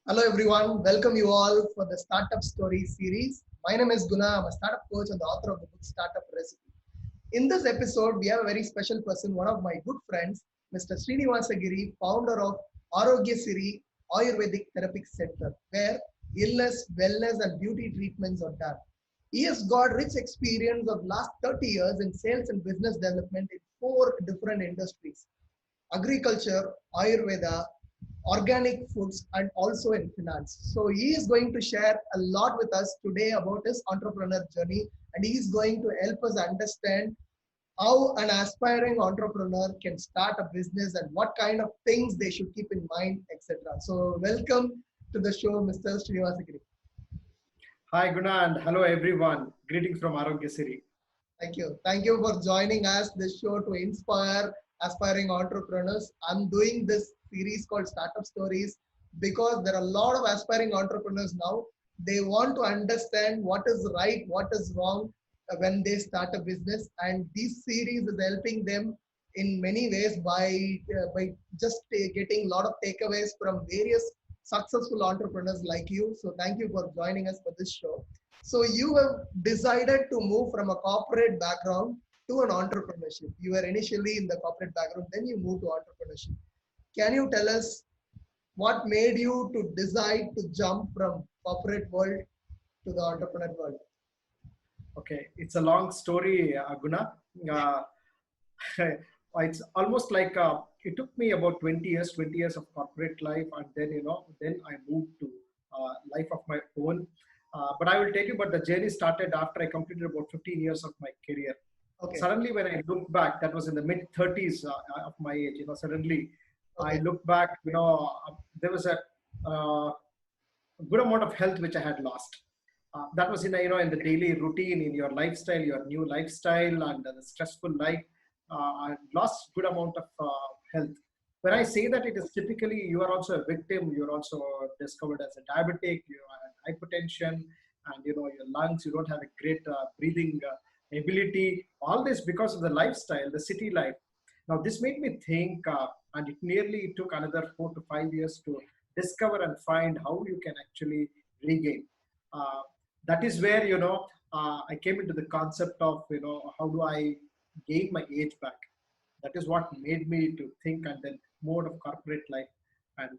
Hello everyone, welcome you all for the Startup Stories series. My name is Guna, I'm a startup coach and the author of the book Startup Recipe. In this episode, we have a very special person, one of my good friends, Mr. Srinivasagiri, founder of Arogya Siri Ayurvedic Therapy Center, where illness, wellness, and beauty treatments are done. He has got rich experience of last 30 years in sales and business development in four different industries: agriculture, Ayurveda, organic foods, and also in finance. So he is going to share a lot with us today about his entrepreneur journey, and he is going to help us understand how an aspiring entrepreneur can start a business and what kind of things they should keep in mind, etc. So welcome to the show, Mr. Srinivasagiri. Hi Guna and hello everyone. Greetings from Arogya City. Thank you. Thank you for joining us this show to inspire aspiring entrepreneurs. I'm doing this series called Startup Stories because there are a lot of aspiring entrepreneurs now. They want to understand what is right, what is wrong when they start a business, and this series is helping them in many ways by just getting a lot of takeaways from various successful entrepreneurs like you. So thank you for joining us for this show. So you have decided to move from a corporate background to an entrepreneurship. You were initially in the corporate background, then you moved to entrepreneurship. Can you tell us what made you to decide to jump from corporate world to the entrepreneur world? Okay, it's a long story, Guna. Uh, it's almost like it took me about 20 years of corporate life, and then I moved to life of my own. But I will tell you, but the journey started after I completed about 15 years of my career. Okay, Suddenly, when I look back, that was in the mid 30s of my age. Suddenly I okay, look back. There was a good amount of health which I had lost. That was in the daily routine, in your lifestyle, your new lifestyle, and the stressful life. I lost good amount of health. When I okay, say that, it is typically you are also a victim. You're also discovered as a diabetic. You have hypertension, and your lungs. You don't have a great breathing ability. All this because of the lifestyle, the city life. Now this made me think, and it nearly took another 4 to 5 years to discover and find how you can actually regain. Uh, that is where I came into the concept of how do I gain my age back. That is what made me to think and then mode of corporate life and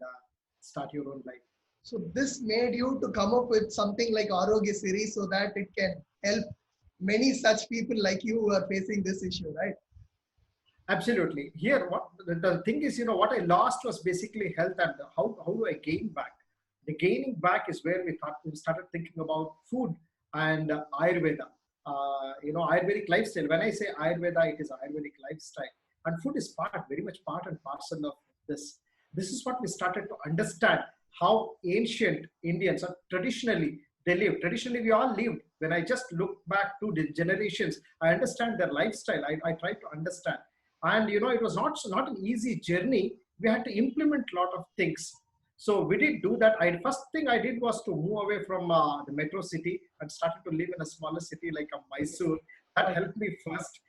start your own life. so this made you to come up with something like Arogya series so that it can help many such people like you who are facing this issue, right? Absolutely. Here, what the thing is, what I lost was basically health, and how do I gain back? The gaining back is where we started thinking about food and Ayurveda. Ayurvedic lifestyle. When I say Ayurveda, it is Ayurvedic lifestyle, and food is very much part and parcel of this. This is what we started to understand how ancient Indians are traditionally they lived. Traditionally, we all lived. When I just look back to the generations, I understand their lifestyle. I try to understand, and it was not an easy journey. We had to implement a lot of things. So we did do that. First thing I did was to move away from the metro city and started to live in a smaller city like a Okay, Mysore. That okay, helped me first,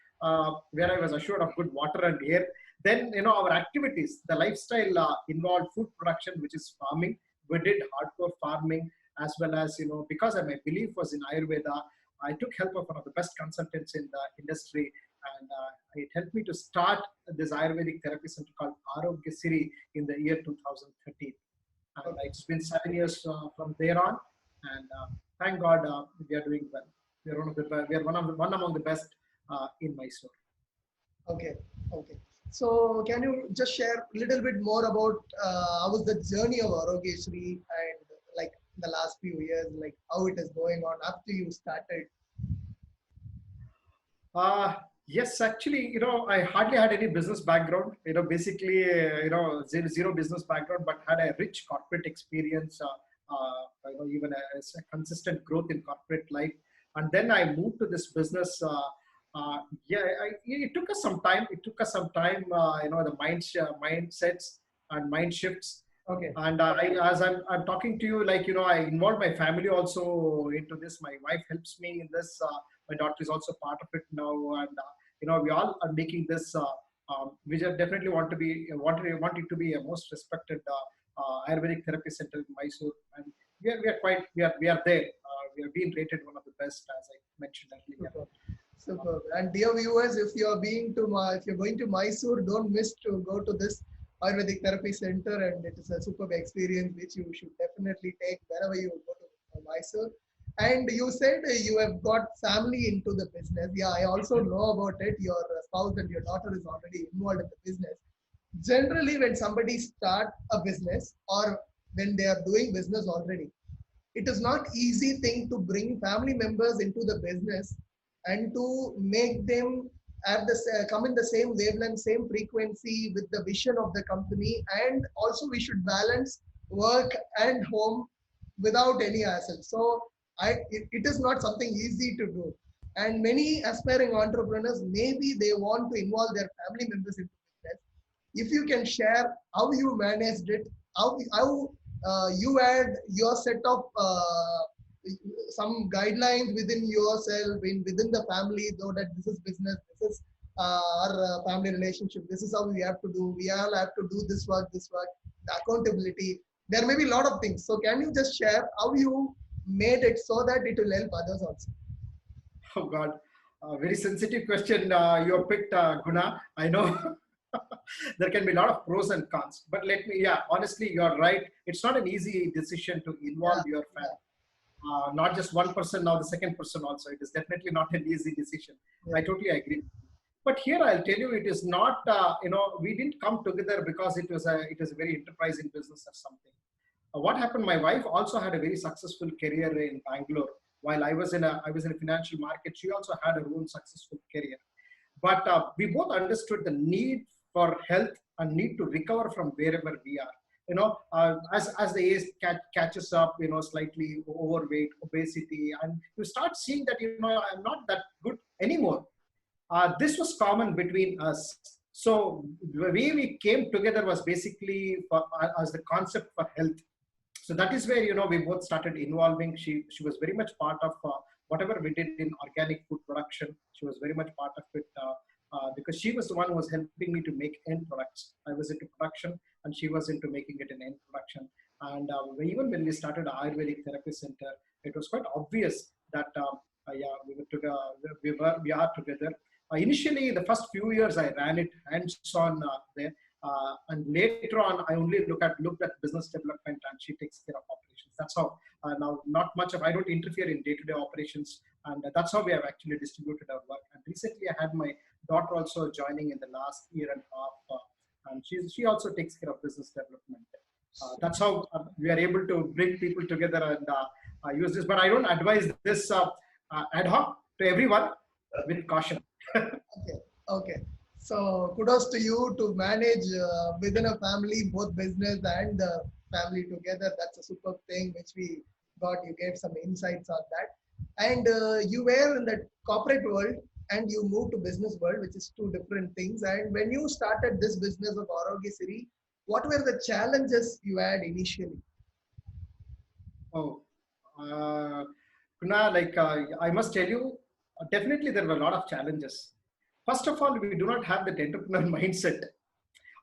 where I was assured of good water and air. Then our activities, the lifestyle involved food production, which is farming. We did hardcore farming, as well as because my belief was in Ayurveda. I took help of one of the best consultants in the industry, and it helped me to start this Ayurvedic therapy center called Arogya Siri in the year 2013. And okay. it's been 7 years from there on, and thank God we are doing well. We are one among the best in Mysore. Okay, okay. So can you just share a little bit more about how was the journey of Arogeshri and like the last few years, like how it is going on after you started? Yes, actually, I hardly had any business background. Basically, zero business background, but had a rich corporate experience. Even a consistent growth in corporate life, and then I moved to this business. It took us some time. It took us some time. The mindsets and mind shifts. Okay, And as I'm talking to you, like I involved my family also into this. My wife helps me in this. My daughter is also part of it now, and we all are making this. We just definitely want it to be a most respected Ayurvedic Therapy Center in Mysore, and we are there. We have been rated one of the best, as I mentioned earlier. Super. Super. And dear viewers, if you are if you're going to Mysore, don't miss to go to this Ayurvedic Therapy Center, and it is a superb experience which you should definitely take wherever you go to Mysore. And you said you have got family into the business. Yeah, I also know about it. Your spouse and your daughter is already involved in the business. Generally, when somebody start a business or when they are doing business already, it is not easy thing to bring family members into the business and to make them come in the same wavelength, same frequency with the vision of the company. And also we should balance work and home without any hassle. So it is not something easy to do. And many aspiring entrepreneurs, maybe they want to involve their family members into business. If you can share how you managed it, how you had your set of some guidelines within yourself, within the family, though that this is business, this is our family relationship, this is how we have to do, we all have to do this work, the accountability. There may be a lot of things. So can you just share how you made it so that it will help others also? Oh God, very sensitive question you have picked, Guna. I know there can be a lot of pros and cons, but yeah, honestly, you're right. It's not an easy decision to involve your family. Not just one person, now the second person also. It is definitely not an easy decision. I totally agree. But here I'll tell you, it is not, we didn't come together because it was a very enterprising business or something. What happened, my wife also had a very successful career in Bangalore. While I was in a financial market, she also had her own successful career. But we both understood the need for health and need to recover from wherever we are. As the age catches up, slightly overweight, obesity, and you start seeing that, I'm not that good anymore. This was common between us. So the way we came together was basically as the concept for health. So that is where, we both started involving. She was very much part of whatever we did in organic food production. She was very much part of it because she was the one who was helping me to make end products. I was into production and she was into making it in end production. And even when we started Ayurvedic Therapy Center, it was quite obvious that we are together. Initially, the first few years, I ran it hands-on there. And later on, I only looked at business development, and she takes care of operations. That's how now not much of I don't interfere in day-to-day operations, and that's how we have actually distributed our work. And recently, I had my daughter also joining in the last year and a half, and she also takes care of business development. That's how we are able to bring people together and use this. But I don't advise this ad hoc to everyone, with caution. Okay. So kudos to you to manage within a family, both business and family together. That's a superb thing which we got. You gave some insights on that. And you were in the corporate world and you moved to business world, which is two different things. And when you started this business of Arogya Siri, what were the challenges you had initially? Oh, Kuna, I must tell you, definitely there were a lot of challenges. First of all, we do not have that entrepreneur mindset.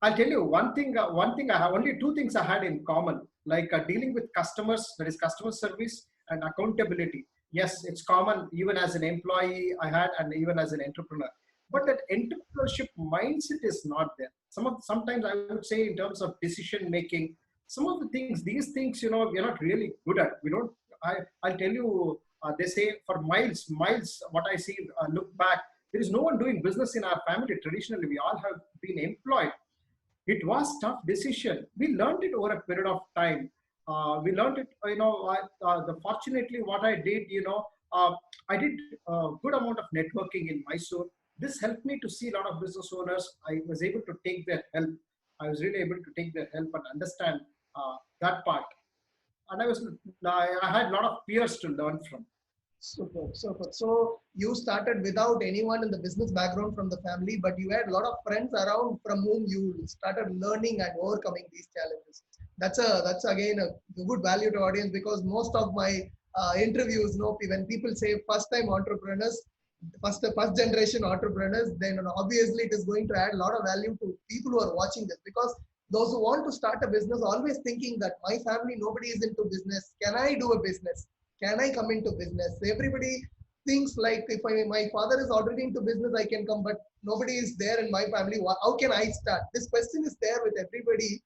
I'll tell you one thing I have, only two things I had in common, like dealing with customers, that is customer service, and accountability. Yes, it's common even as an employee I had, and even as an entrepreneur. But that entrepreneurship mindset is not there. Sometimes I would say in terms of decision making, some of the things, these things, we're not really good at. We don't. I'll tell you. They say for miles. What I see, look back. There is no one doing business in our family. Traditionally, we all have been employed. It was tough decision. We learned it over a period of time. We learned it, fortunately, what I did, I did a good amount of networking in Mysore. This helped me to see a lot of business owners. I was able to take their help. I was really able to take their help and understand that part. And I had a lot of peers to learn from. Super. So you started without anyone in the business background from the family, but you had a lot of friends around from whom you started learning and overcoming these challenges. That's again a good value to audience, because most of my interviews, when people say first time entrepreneurs, first generation entrepreneurs, then obviously it is going to add a lot of value to people who are watching this, because those who want to start a business always thinking that my family, nobody is into business. Can I do a business? Can I come into business? Everybody thinks like if my father is already into business, I can come, but nobody is there in my family. How can I start? This question is there with everybody.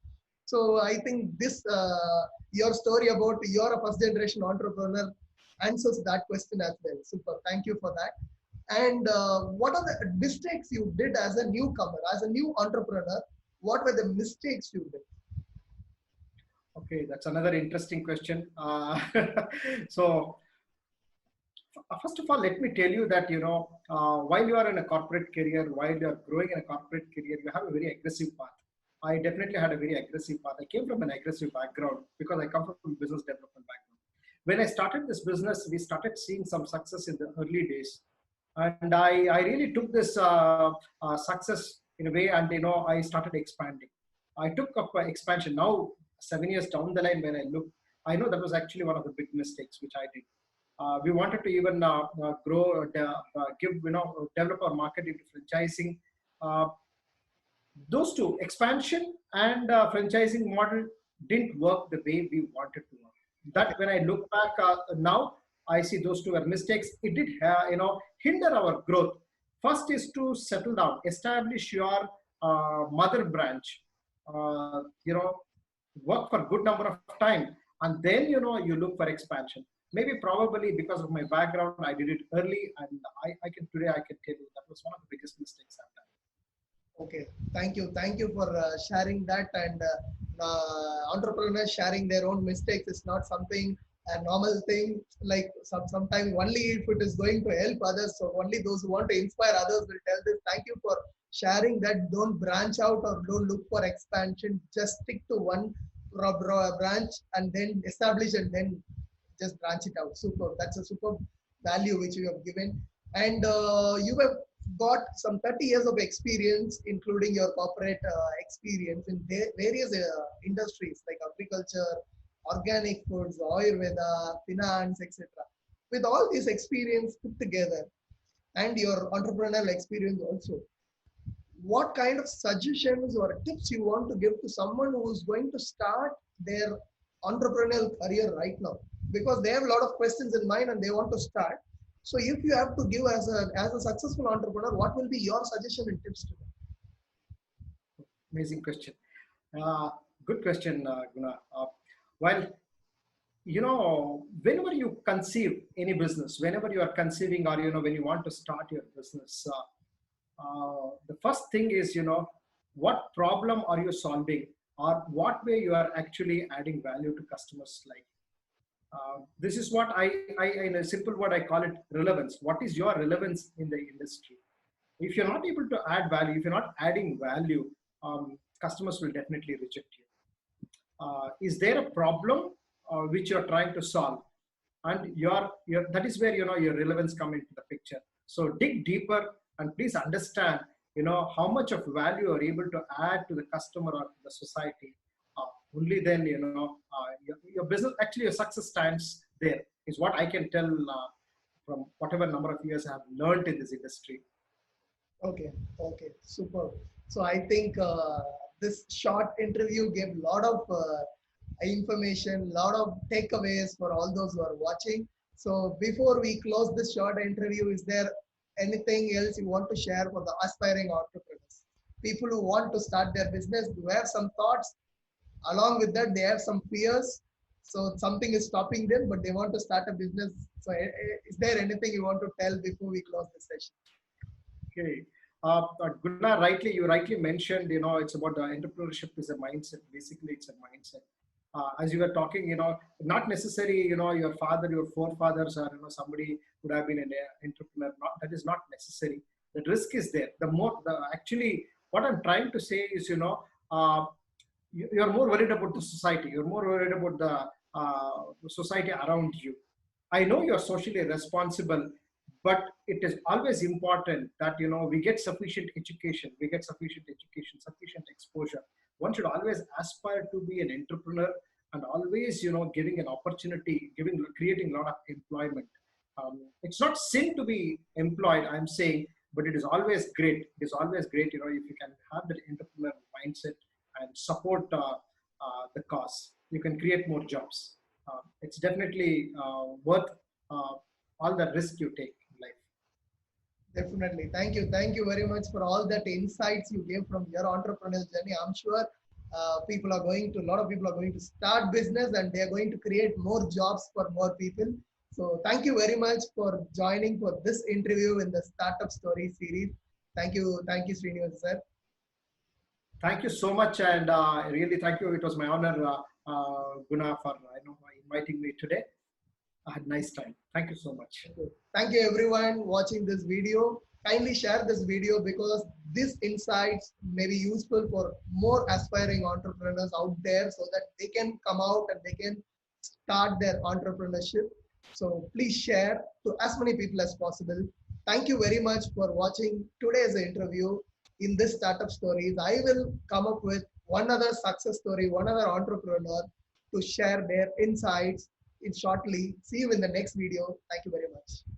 So I think this your story about you're a first generation entrepreneur answers that question as well. Super. Thank you for that. And what are the mistakes you did as a newcomer, as a new entrepreneur? What were the mistakes you did? Okay, that's another interesting question. So, first of all, let me tell you that while you are in a corporate career, while you are growing in a corporate career, you have a very aggressive path. I definitely had a very aggressive path. I came from an aggressive background because I come from a business development background. When I started this business, we started seeing some success in the early days, and I really took this success in a way, and I started expanding. I took up expansion. Now 7 years down the line, when I look, I know that was actually one of the big mistakes which I did. We wanted to even grow, give, develop our market into franchising. Uh, those two, expansion and franchising model, didn't work the way we wanted to work. That when I look back now, I see those two were mistakes. It did, hinder our growth. First is to settle down, establish your mother branch. Work for a good number of time, and then you look for expansion. Maybe probably because of my background, I did it early, and I can today I can tell you that was one of the biggest mistakes I've done. Okay, thank you for sharing that. And entrepreneurs sharing their own mistakes is not something a normal thing. Like sometimes only if it is going to help others, so only those who want to inspire others will tell this. Thank you for sharing that. Don't branch out or don't look for expansion. Just stick to one branch and then establish and then just branch it out. Super. That's a super value which you have given. And you have got some 30 years of experience, including your corporate experience in various industries like agriculture, organic foods, Ayurveda, finance, etc. With all this experience put together and your entrepreneurial experience also, what kind of suggestions or tips you want to give to someone who is going to start their entrepreneurial career right now? Because they have a lot of questions in mind and they want to start. So if you have to give as a successful entrepreneur, what will be your suggestion and tips to them? Amazing question. Uh, Good question, Guna. Well, whenever you conceive any business, whenever you are conceiving or, when you want to start your business, the first thing is, what problem are you solving or what way you are actually adding value to customers' life. This is what in a simple word, I call it relevance. What is your relevance in the industry? If you're not able to add value, if you're not adding value, customers will definitely reject you. Is there a problem which you're trying to solve? And that is where your relevance come into the picture. So dig deeper and please understand how much of value you're able to add to the customer or to the society. Only then your business, actually your success stands there, is what I can tell from whatever number of years I have learned in this industry. Okay, super. So I think this short interview gave a lot of information, lot of takeaways for all those who are watching. So before we close this short interview, is there anything else you want to share for the aspiring entrepreneurs? People who want to start their business, do have some thoughts. Along with that, they have some fears. So something is stopping them, but they want to start a business. So is there anything you want to tell before we close this session? Okay. Gunnar, you rightly mentioned, it's about the entrepreneurship is a mindset. Basically, it's a mindset. As you were talking, not necessarily, your father, your forefathers, or somebody would have been an entrepreneur. That is not necessary. The risk is there. Actually, what I'm trying to say is, you're more worried about the society. You're more worried about the society around you. I know you're socially responsible, but it is always important that we get sufficient education, sufficient exposure. One should always aspire to be an entrepreneur and always giving an opportunity, creating a lot of employment. It's not sin to be employed, I'm saying, but it is always great. It is always great if you can have that entrepreneur mindset and support the cause. You can create more jobs. It's definitely worth all the risk you take in life. Definitely. Thank you. Thank you very much for all that insights you gave from your entrepreneurial journey. I'm sure a lot of people are going to start business and they are going to create more jobs for more people. So thank you very much for joining for this interview in the Startup Story series. Thank you, Srinivas sir. Thank you so much, and really thank you. It was my honor, Guna, for inviting me today. I had a nice time. Thank you so much. Thank you everyone watching this video. Kindly share this video because these insights may be useful for more aspiring entrepreneurs out there so that they can come out and they can start their entrepreneurship. So please share to as many people as possible. Thank you very much for watching today's interview. In this Startup Stories, I will come up with one other success story, one other entrepreneur to share their insights in shortly. See you in the next video. Thank you very much.